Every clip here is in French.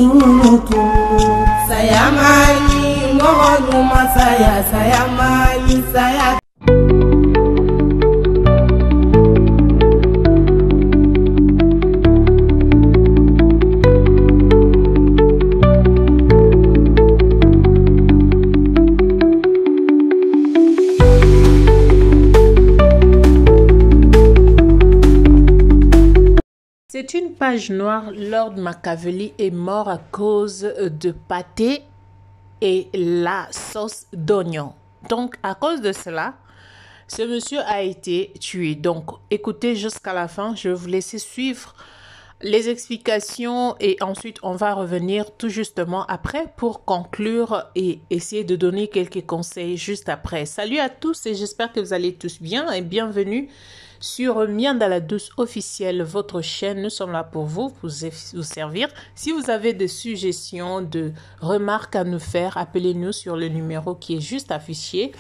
sunutu sayamani mohodu masaya sayamani saya. C'est une page noire. Lord Machiavelli est mort à cause de pâté et la sauce d'oignon. Donc, à cause de cela, ce monsieur a été tué. Donc, écoutez jusqu'à la fin. Je vais vous laisser suivre les explications et ensuite, on va revenir tout justement après pour conclure et essayer de donner quelques conseils juste après. Salut à tous et j'espère que vous allez tous bien et bienvenue sur Mianda Douce officielle, votre chaîne. Nous sommes là pour vous servir. Si vous avez des suggestions, de remarques à nous faire, appelez-nous sur le numéro qui est juste affiché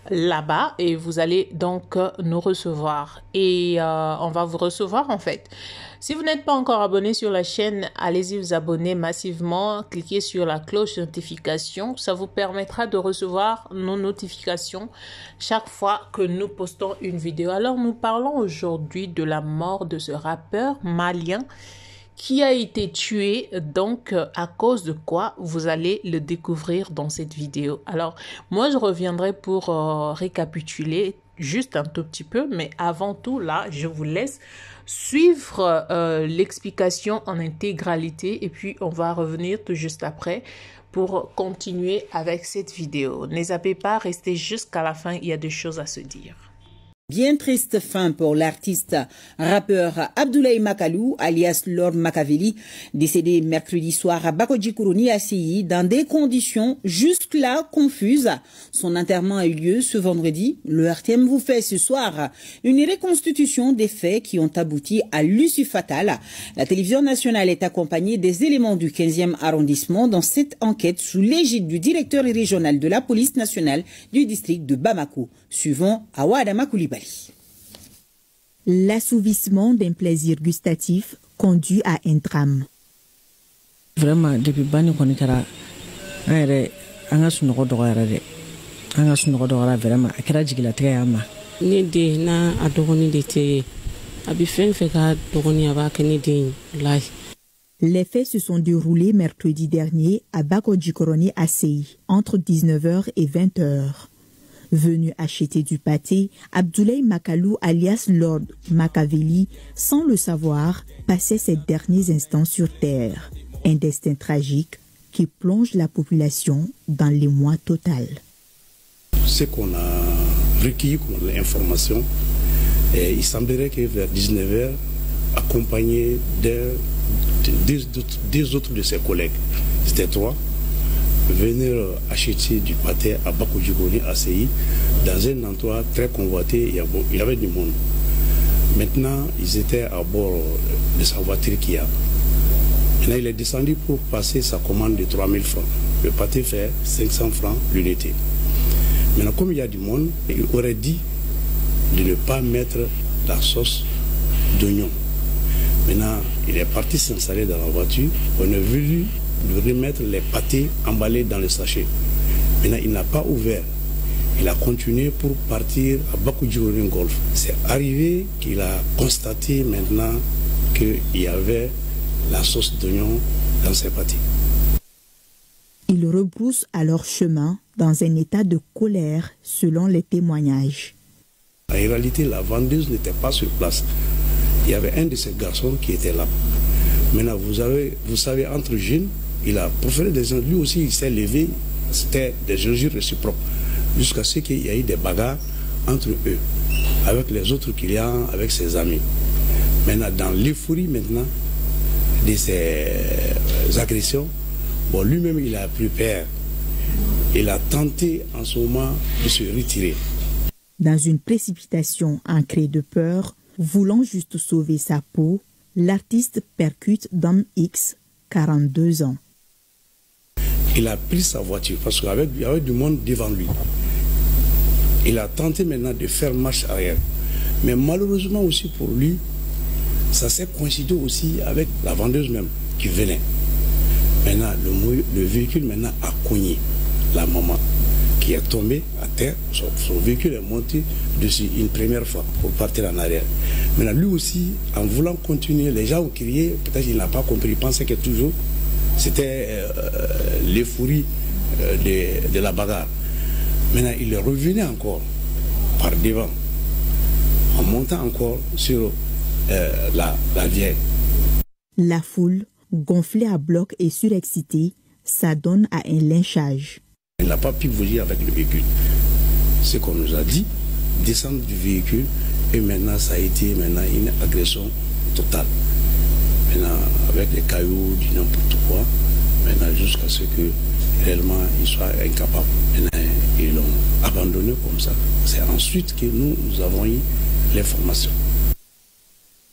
là-bas et vous allez donc nous recevoir. Et on va vous recevoir en fait. Si vous n'êtes pas encore abonné sur la chaîne, allez-y vous abonner massivement. Cliquez sur la cloche de notification. Ça vous permettra de recevoir nos notifications chaque fois que nous postons une vidéo. Alors, nous parlons aujourd'hui de la mort de ce rappeur malien qui a été tué. Donc, à cause de quoi, vous allez le découvrir dans cette vidéo. Alors, moi, je reviendrai pour récapituler juste un tout petit peu. Mais avant tout, là, je vous laisse suivre l'explication en intégralité et puis on va revenir tout juste après pour continuer avec cette vidéo. Ne zappez pas, restez jusqu'à la fin, il y a des choses à se dire. Bien triste fin pour l'artiste rappeur Abdoulaye Makalou, alias Lord Machiavelli, décédé mercredi soir à Bakodjikourouni, ACI, dans des conditions jusque-là confuses. Son enterrement a eu lieu ce vendredi. Le RTM vous fait ce soir une reconstitution des faits qui ont abouti à l'issue fatale. La télévision nationale est accompagnée des éléments du 15e arrondissement dans cette enquête sous l'égide du directeur régional de la police nationale du district de Bamako. Suivant Awadama Koulibaly. L'assouvissement d'un plaisir gustatif conduit à un drame. Vraiment, depuis Bani Konikara, anga sunoko dogara de. Anga sunoko dogara vraiment akira jigila tegayama. Ni de na adogoni de te abi fen fe ka dogoni abaka ni de lai. Les faits se sont déroulés mercredi dernier à Bakodjikourouni ACI entre 19h et 20h. Venu acheter du pâté, Abdoulaye Makalou alias Lord Machiavelli, sans le savoir, passait ses derniers instants sur terre. Un destin tragique qui plonge la population dans l'émoi total. Ce qu'on a recueilli comme information, il semblerait que vers 19h, accompagné deux autres de ses collègues, c'était 3, venir acheter du pâté à Bakodjikourouni ACI dans un endroit très convoité. Il y avait du monde. Maintenant, ils étaient à bord de sa voiture Kia. Maintenant, il est descendu pour passer sa commande de 3000 francs. Le pâté fait 500 francs l'unité. Maintenant, comme il y a du monde, il aurait dit de ne pas mettre la sauce d'oignon. Maintenant, il est parti s'installer dans la voiture. On a voulu lui remettre les pâtés emballés dans le sachet. Maintenant, il n'a pas ouvert. Il a continué pour partir à Bakodjikourouni Golf. C'est arrivé qu'il a constaté maintenant qu'il y avait la sauce d'oignon dans ses pâtés. Ils rebroussent alors chemin dans un état de colère selon les témoignages. En réalité, la vendeuse n'était pas sur place. Il y avait un de ces garçons qui était là. Maintenant, vous savez, entre jeunes, il a proféré des injures. Lui aussi, il s'est levé. C'était des injures réciproques. Jusqu'à ce qu'il y ait des bagarres entre eux, avec les autres clients, avec ses amis. Maintenant, dans l'euphorie maintenant de ces agressions, bon, lui-même, il a pris peur. Il a tenté en ce moment de se retirer. Dans une précipitation ancrée de peur, voulant juste sauver sa peau, l'artiste percute Dom X, 42 ans. Il a pris sa voiture parce qu'il y avait du monde devant lui. Il a tenté maintenant de faire marche arrière. Mais malheureusement aussi pour lui, ça s'est coïncidé aussi avec la vendeuse même qui venait. Maintenant, le véhicule maintenant a cogné la maman qui est tombée à terre. Son véhicule est monté dessus une première fois pour partir en arrière. Maintenant, lui aussi, en voulant continuer, les gens ont crié, peut-être qu'il n'a pas compris, il pensait que toujours c'était l'euphorie de la bagarre. Maintenant, il est revenu encore par devant, en montant encore sur la vieille. La foule, gonflée à bloc et surexcitée, s'adonne à un lynchage. Il n'a pas pu bouger avec le véhicule. Ce qu'on nous a dit, descendre du véhicule, et maintenant ça a été une agression totale. Maintenant, avec des cailloux, du n'importe quoi, maintenant jusqu'à ce que réellement ils soient incapables. Maintenant, ils l'ont abandonné comme ça. C'est ensuite que nous avons eu l'information.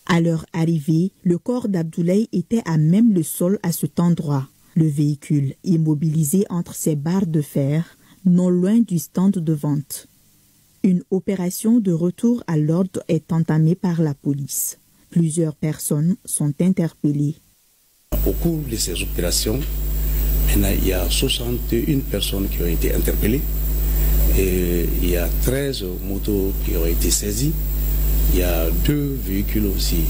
À leur arrivée, le corps d'Abdoulaye était à même le sol à cet endroit. Le véhicule immobilisé entre ses barres de fer, non loin du stand de vente. Une opération de retour à l'ordre est entamée par la police. Plusieurs personnes sont interpellées. Au cours de ces opérations, maintenant, il y a 61 personnes qui ont été interpellées. Et il y a 13 motos qui ont été saisies. Il y a 2 véhicules aussi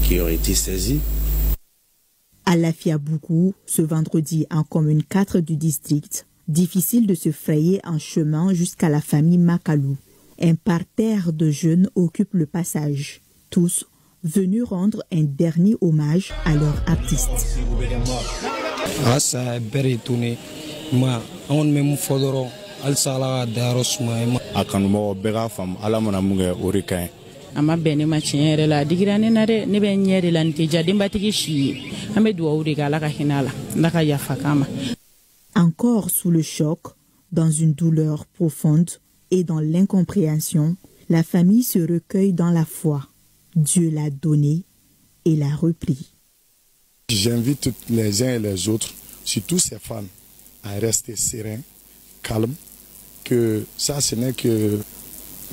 qui ont été saisis. À Lafiabougou, ce vendredi en commune 4 du district, difficile de se frayer un chemin jusqu'à la famille Makalou. Un parterre de jeunes occupe le passage, tous venus rendre un dernier hommage à leur artiste. ama bɛn ne ma tiɲɛ yɛrɛ la digira ne na dɛ ne bɛ ɲɛ de la nin tɛ ja denbatigi si ye an bɛ dugawu de kɛ ala ka hinɛ a la ala ka yafa k'an ma. Encore sous le choc, dans une douleur profonde et dans l'incompréhension, la famille se recueille dans la foi. Dieu l'a donné et l'a repris. J'invite toutes les uns et les autres, surtout ces femmes, à rester sereins, calmes, que ça ce n'est que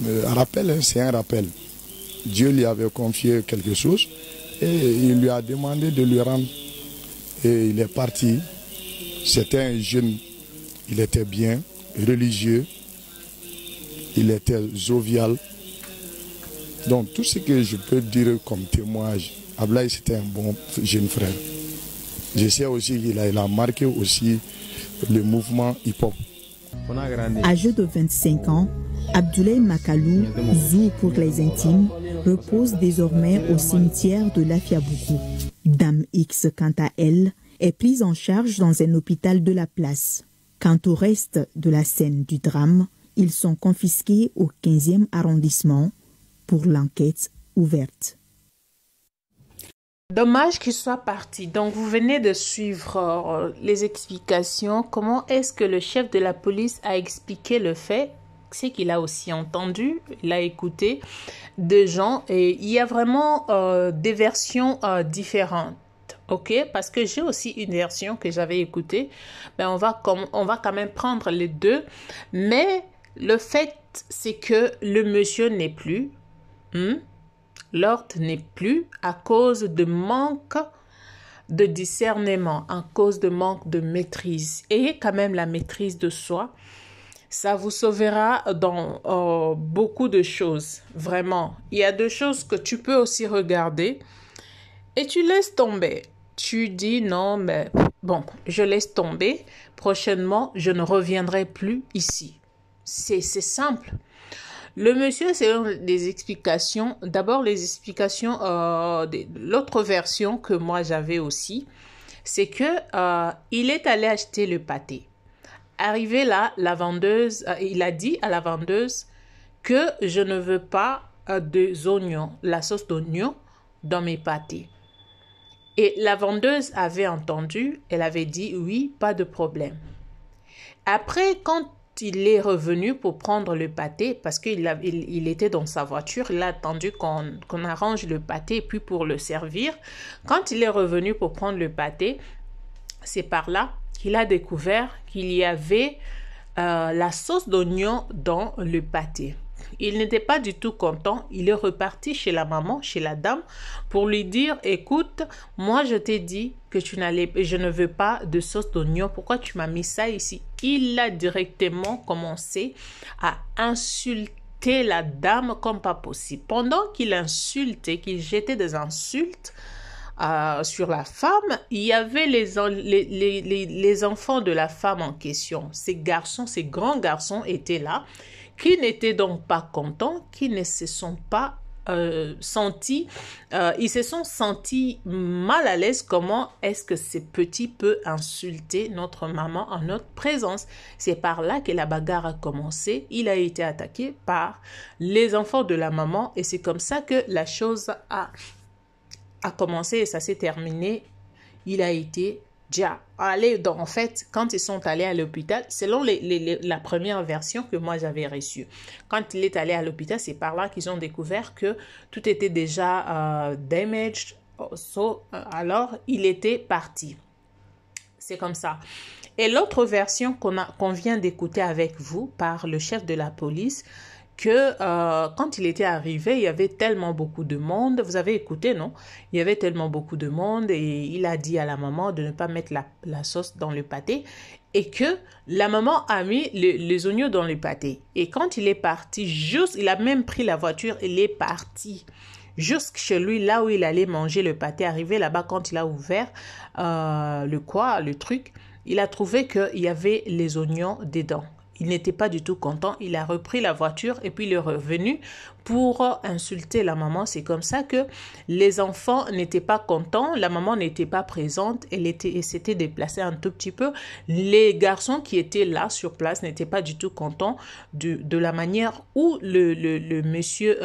un rappel, c'est un rappel. Dieu lui avait confié quelque chose et il lui a demandé de lui rendre. Et il est parti. C'était un jeune, il était bien, religieux, il était jovial. Donc tout ce que je peux dire comme témoignage, Ablaye c'était un bon jeune frère. Je sais aussi qu'il a marqué aussi le mouvement hip-hop. Âgé de 25 ans, Abdoulaye Makalou, Zou pour les intimes, repose désormais au cimetière de Lafiabougou. Dame X, quant à elle, est prise en charge dans un hôpital de la place. Quant au reste de la scène du drame, ils sont confisqués au 15e arrondissement pour l'enquête ouverte. Dommage qu'il soit parti. Donc, vous venez de suivre les explications. Comment est-ce que le chef de la police a expliqué le fait? C'est qu'il a aussi entendu, il a écouté des gens et il y a vraiment des versions différentes. Ok, parce que j'ai aussi une version que j'avais écoutée. Ben on va quand même prendre les deux. Mais le fait, c'est que le monsieur n'est plus. L'ordre n'est plus à cause de manque de discernement, à cause de manque de maîtrise. Et quand même la maîtrise de soi, ça vous sauvera dans beaucoup de choses. Vraiment, il y a deux choses que tu peux aussi regarder et tu laisses tomber. Tu dis non, mais bon, je laisse tomber. Prochainement, je ne reviendrai plus ici. C'est simple. Le monsieur, c'est des explications. D'abord, les explications de l'autre version que moi j'avais aussi, c'est que il est allé acheter le pâté. Arrivé là, la vendeuse, il a dit à la vendeuse que je ne veux pas des oignons, la sauce d'oignon dans mes pâtés. Et la vendeuse avait entendu, elle avait dit oui, pas de problème. Après, quand il est revenu pour prendre le pâté, parce qu'il était dans sa voiture, il a attendu qu'on arrange le pâté puis pour le servir. Quand il est revenu pour prendre le pâté, c'est par là qu'il a découvert qu'il y avait la sauce d'oignon dans le pâté. il n'était pas du tout content. Il est reparti chez la maman, chez la dame, pour lui dire, écoute, moi je t'ai dit que je ne veux pas de sauce d'oignon. Pourquoi tu m'as mis ça ici? Il a directement commencé à insulter la dame comme pas possible. Pendant qu'il insultait, qu'il jetait des insultes sur la femme, il y avait les enfants de la femme en question. Ces garçons, ces grands garçons étaient là, qui n'étaient donc pas contents, qui ne se sont pas sentis, ils se sont sentis mal à l'aise. Comment est-ce que ces petits peuvent insulter notre maman en notre présence? C'est par là que la bagarre a commencé. Il a été attaqué par les enfants de la maman et c'est comme ça que la chose a commencé et ça s'est terminé. Il a été déjà allé, donc en fait, quand ils sont allés à l'hôpital, selon la première version que moi j'avais reçue, quand il est allé à l'hôpital, c'est par là qu'ils ont découvert que tout était déjà damaged, alors il était parti. C'est comme ça. Et l'autre version qu'on vient d'écouter avec vous par le chef de la police, que quand il était arrivé, il y avait tellement beaucoup de monde. Vous avez écouté, non? Il y avait tellement beaucoup de monde et il a dit à la maman de ne pas mettre la sauce dans le pâté et que la maman a mis les oignons dans le pâté. Et quand il est parti, il a même pris la voiture, il est parti jusque chez lui, là où il allait manger le pâté. Arrivé là-bas, quand il a ouvert le truc, il a trouvé qu'il y avait les oignons dedans. Il n'était pas du tout content. Il a repris la voiture et puis il est revenu pour insulter la maman. C'est comme ça que les enfants n'étaient pas contents. La maman n'était pas présente. Elle s'était déplacée un tout petit peu. Les garçons qui étaient là sur place n'étaient pas du tout contents de la manière où le monsieur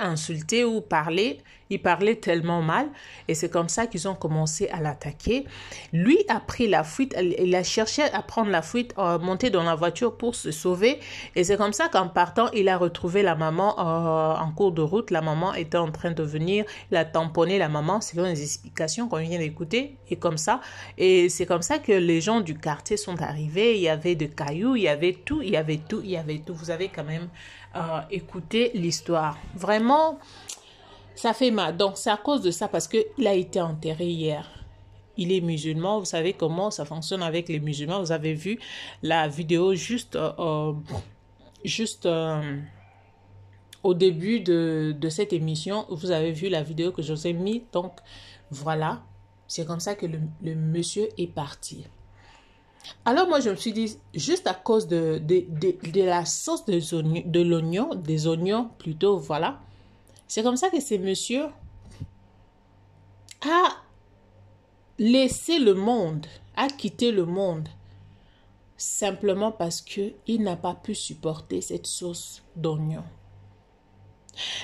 insultait ou parlait. Il parlait tellement mal et c'est comme ça qu'ils ont commencé à l'attaquer. Lui a pris la fuite, il a cherché à prendre la fuite, monter dans la voiture pour se sauver et c'est comme ça qu'en partant, il a retrouvé la maman en cours de route. La maman était en train de venir, il a tamponné la maman selon les explications qu'on vient d'écouter et comme ça. Et c'est comme ça que les gens du quartier sont arrivés. Il y avait de cailloux, il y avait tout. Vous avez quand même écouté l'histoire. Vraiment, ça fait mal. Donc, c'est à cause de ça parce qu'il a été enterré hier. Il est musulman. Vous savez comment ça fonctionne avec les musulmans. Vous avez vu la vidéo juste au début de cette émission. Vous avez vu la vidéo que je vous ai mis. Donc, voilà. C'est comme ça que le monsieur est parti. Alors, moi, je me suis dit, juste à cause de la sauce des oignons plutôt, voilà. C'est comme ça que ce monsieur a laissé le monde, a quitté le monde, simplement parce qu'il n'a pas pu supporter cette sauce d'oignon.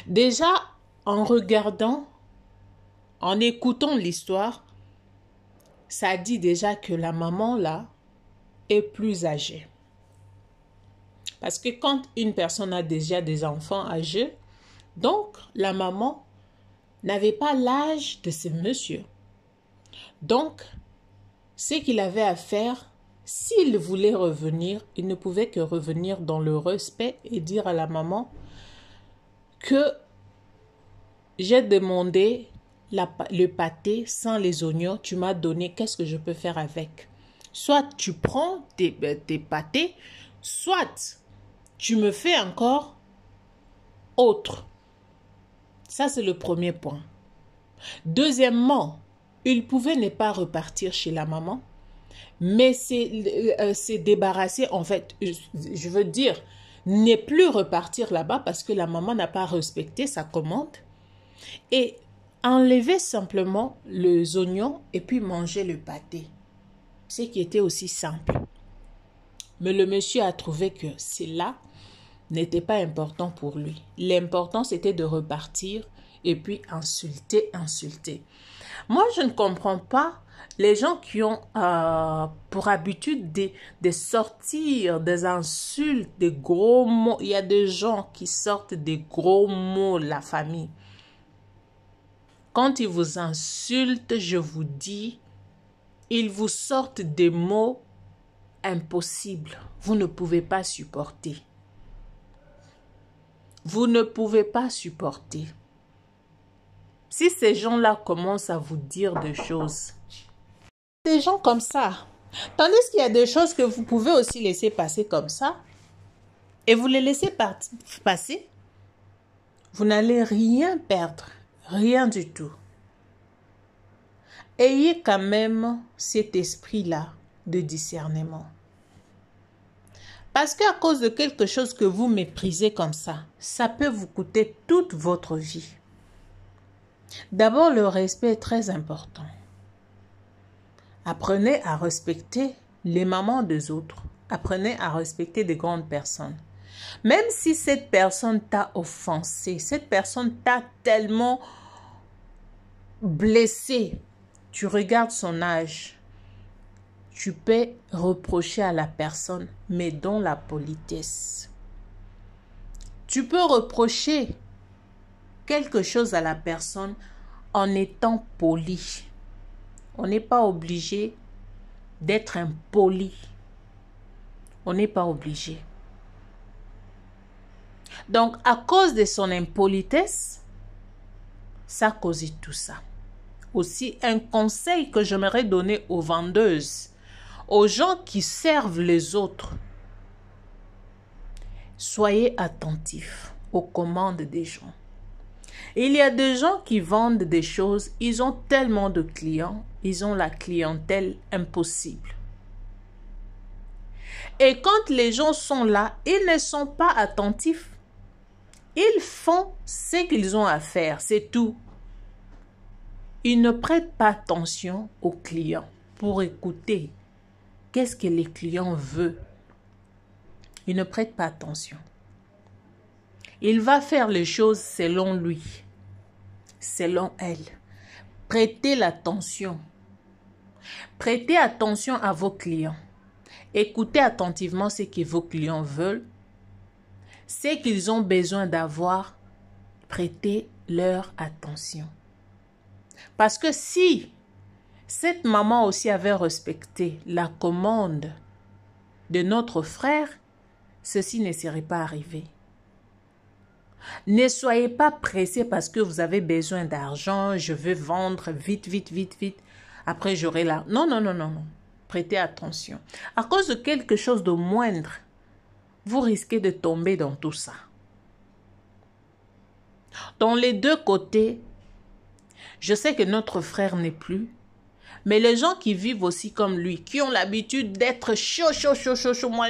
Déjà, en regardant, en écoutant l'histoire, ça dit déjà que la maman, là, est plus âgée. Parce que quand une personne a déjà des enfants âgés, donc la maman n'avait pas l'âge de ce monsieur. Donc, ce qu'il avait à faire, s'il voulait revenir, il ne pouvait que revenir dans le respect et dire à la maman que j'ai demandé le pâté sans les oignons, tu m'as donné, qu'est-ce que je peux faire avec? Soit tu prends tes pâtés, soit tu me fais encore autre. Ça, c'est le premier point. Deuxièmement, il pouvait ne pas repartir chez la maman, mais c'est débarrasser, en fait, je veux dire, ne plus repartir là-bas parce que la maman n'a pas respecté sa commande et enlever simplement les oignons et puis manger le pâté. Ce qui était aussi simple. Mais le monsieur a trouvé que cela n'était pas important pour lui. L'important, c'était de repartir et puis insulter. Moi, je ne comprends pas les gens qui ont pour habitude de sortir des insultes, des gros mots. Il y a des gens qui sortent des gros mots, la famille. Quand ils vous insultent, je vous dis, ils vous sortent des mots impossibles. Vous ne pouvez pas supporter. vous ne pouvez pas supporter. Si ces gens-là commencent à vous dire des choses, des gens comme ça, tandis qu'il y a des choses que vous pouvez aussi laisser passer comme ça, et vous les laissez passer, vous n'allez rien perdre, rien du tout. Ayez quand même cet esprit-là de discernement. Parce qu'à cause de quelque chose que vous méprisez comme ça peut vous coûter toute votre vie. D'abord, le respect est très important. Apprenez à respecter les mamans des autres. Apprenez à respecter des grandes personnes. Même si cette personne t'a offensé, cette personne t'a tellement blessé, tu regardes son âge, tu peux reprocher à la personne, mais dans la politesse. Tu peux reprocher quelque chose à la personne en étant poli. On n'est pas obligé d'être impoli. On n'est pas obligé. Donc, à cause de son impolitesse, ça cause tout ça. Aussi, un conseil que j'aimerais donner aux vendeuses, aux gens qui servent les autres. Soyez attentifs aux commandes des gens. Il y a des gens qui vendent des choses, ils ont tellement de clients, ils ont la clientèle impossible. Et quand les gens sont là, ils ne sont pas attentifs. Ils font ce qu'ils ont à faire, c'est tout. Ils ne prêtent pas attention aux clients pour écouter qu'est-ce que les clients veulent. Ils ne prêtent pas attention. Il va faire les choses selon lui, selon elle. Prêtez l'attention. Prêtez attention à vos clients. Écoutez attentivement ce que vos clients veulent. Ce qu'ils ont besoin d'avoir, prêtez leur attention. Parce que si cette maman aussi avait respecté la commande de notre frère, ceci ne serait pas arrivé. Ne soyez pas pressés parce que vous avez besoin d'argent, je veux vendre vite, vite, vite, vite. Après, j'aurai là. Non, non, non, non, non. Prêtez attention. À cause de quelque chose de moindre, vous risquez de tomber dans tout ça. Dans les deux côtés, je sais que notre frère n'est plus, mais les gens qui vivent aussi comme lui, qui ont l'habitude d'être chaud, chaud, chaud, chaud, chaud, moi,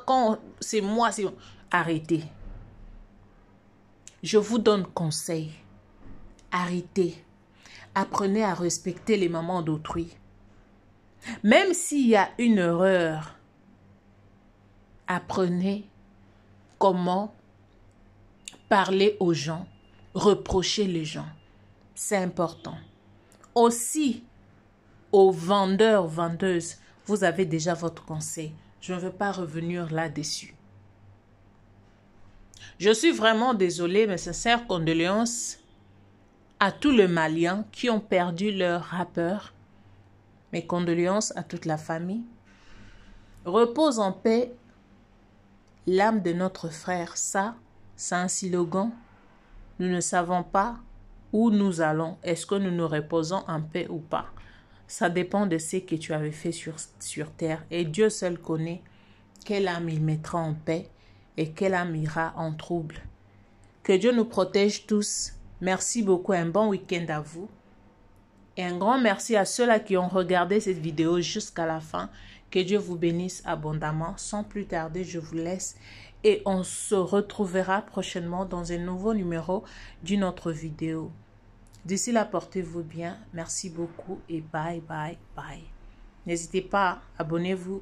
quand c'est moi, c'est... Arrêtez. Je vous donne conseil. Arrêtez. Apprenez à respecter les mamans d'autrui. Même s'il y a une erreur, apprenez comment parler aux gens, reprocher les gens. C'est important. Aussi, aux vendeurs, vendeuses, vous avez déjà votre conseil. Je ne veux pas revenir là-dessus. Je suis vraiment désolée, mes sincères condoléances à tous les Maliens qui ont perdu leur rappeur. Mes condoléances à toute la famille. Repose en paix l'âme de notre frère. Ça, c'est un slogan. Nous ne savons pas où nous allons. Est-ce que nous nous reposons en paix ou pas? Ça dépend de ce que tu avais fait sur terre. Et Dieu seul connaît quelle âme il mettra en paix et quelle âme ira en trouble. Que Dieu nous protège tous. Merci beaucoup. Un bon week-end à vous. Et un grand merci à ceux-là qui ont regardé cette vidéo jusqu'à la fin. Que Dieu vous bénisse abondamment. Sans plus tarder, je vous laisse. Et on se retrouvera prochainement dans un nouveau numéro d'une autre vidéo. D'ici là, portez-vous bien. Merci beaucoup et bye, bye, bye. N'hésitez pas, abonnez-vous.